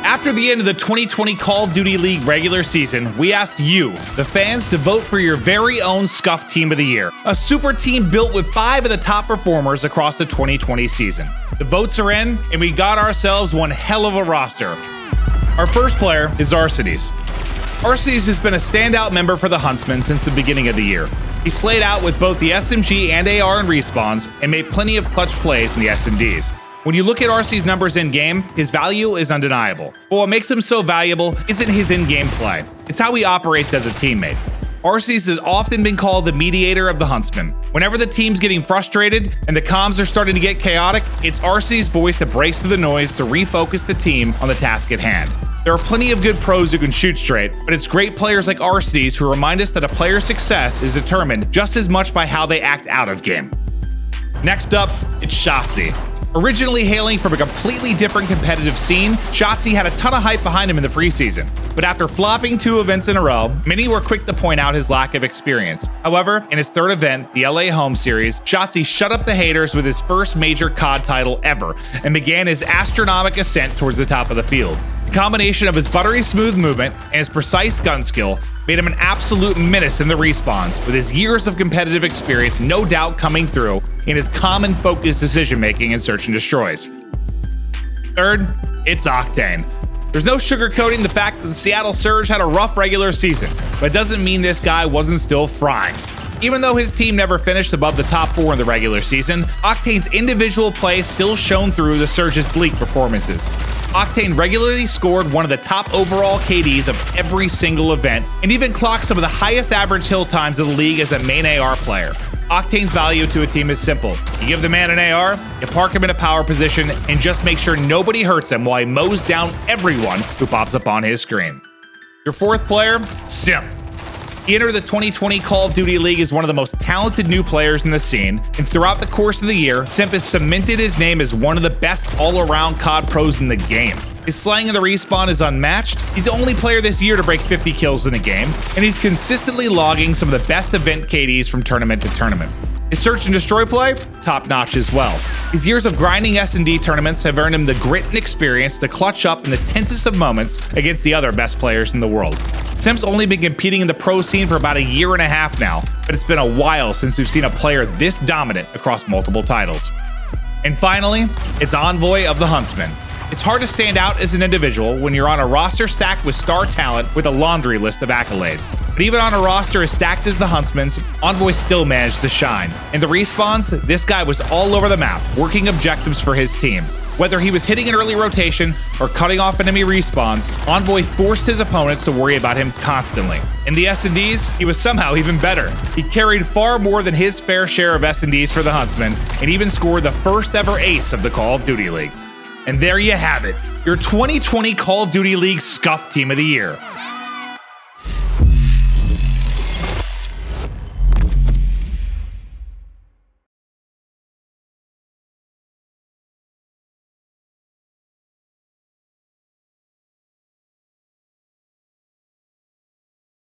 After the end of the 2020 Call of Duty League regular season, we asked you, the fans, to vote for your very own SCUF Team of the Year, a super team built with 5 of the top performers across the 2020 season. The votes are in, and we got ourselves one hell of a roster. Our first player is Arcitys. Arcitys has been a standout member for the Huntsmen since the beginning of the year. He slayed out with both the SMG and AR in respawns, and made plenty of clutch plays in the S&Ds. When you look at Arcitys' numbers in-game, his value is undeniable. But what makes him so valuable isn't his in-game play. It's how he operates as a teammate. Arcitys has often been called the mediator of the Huntsmen. Whenever the team's getting frustrated and the comms are starting to get chaotic, it's Arcitys' voice that breaks through the noise to refocus the team on the task at hand. There are plenty of good pros who can shoot straight, but it's great players like Arcitys who remind us that a player's success is determined just as much by how they act out of game. Next up, it's Shotzzy. Originally hailing from a completely different competitive scene, Shotzzy had a ton of hype behind him in the preseason. But after flopping 2 events in a row, many were quick to point out his lack of experience. However, in his 3rd event, the LA Home Series, Shotzzy shut up the haters with his first major COD title ever, and began his astronomical ascent towards the top of the field. The combination of his buttery smooth movement and his precise gun skill made him an absolute menace in the respawns, with his years of competitive experience no doubt coming through in his calm and focused decision-making in search and destroys. Third, it's Octane. There's no sugarcoating the fact that the Seattle Surge had a rough regular season, but it doesn't mean this guy wasn't still frying. Even though his team never finished above the top 4 in the regular season, Octane's individual play still shone through the Surge's bleak performances. Octane regularly scored one of the top overall KDs of every single event, and even clocked some of the highest average hill times of the league as a main AR player. Octane's value to a team is simple. You give the man an AR, you park him in a power position, and just make sure nobody hurts him while he mows down everyone who pops up on his screen. Your 4th player, Simp. He entered the 2020 Call of Duty League as one of the most talented new players in the scene, and throughout the course of the year, Simp has cemented his name as one of the best all-around COD pros in the game. His slaying in the respawn is unmatched, he's the only player this year to break 50 kills in a game, and he's consistently logging some of the best event KDs from tournament to tournament. His search and destroy play, top-notch as well. His years of grinding S&D tournaments have earned him the grit and experience to clutch up in the tensest of moments against the other best players in the world. Simp's only been competing in the pro scene for about a year and a half now, but it's been a while since we've seen a player this dominant across multiple titles. And finally, it's Envoy of the Huntsmen. It's hard to stand out as an individual when you're on a roster stacked with star talent with a laundry list of accolades. But even on a roster as stacked as the Huntsmen's, Envoy still managed to shine. In the respawns, this guy was all over the map, working objectives for his team. Whether he was hitting an early rotation or cutting off enemy respawns, Envoy forced his opponents to worry about him constantly. In the S&Ds, he was somehow even better. He carried far more than his fair share of S&Ds for the Huntsmen, and even scored the first ever ace of the Call of Duty League. And there you have it, your 2020 Call of Duty League SCUF Team of the Year.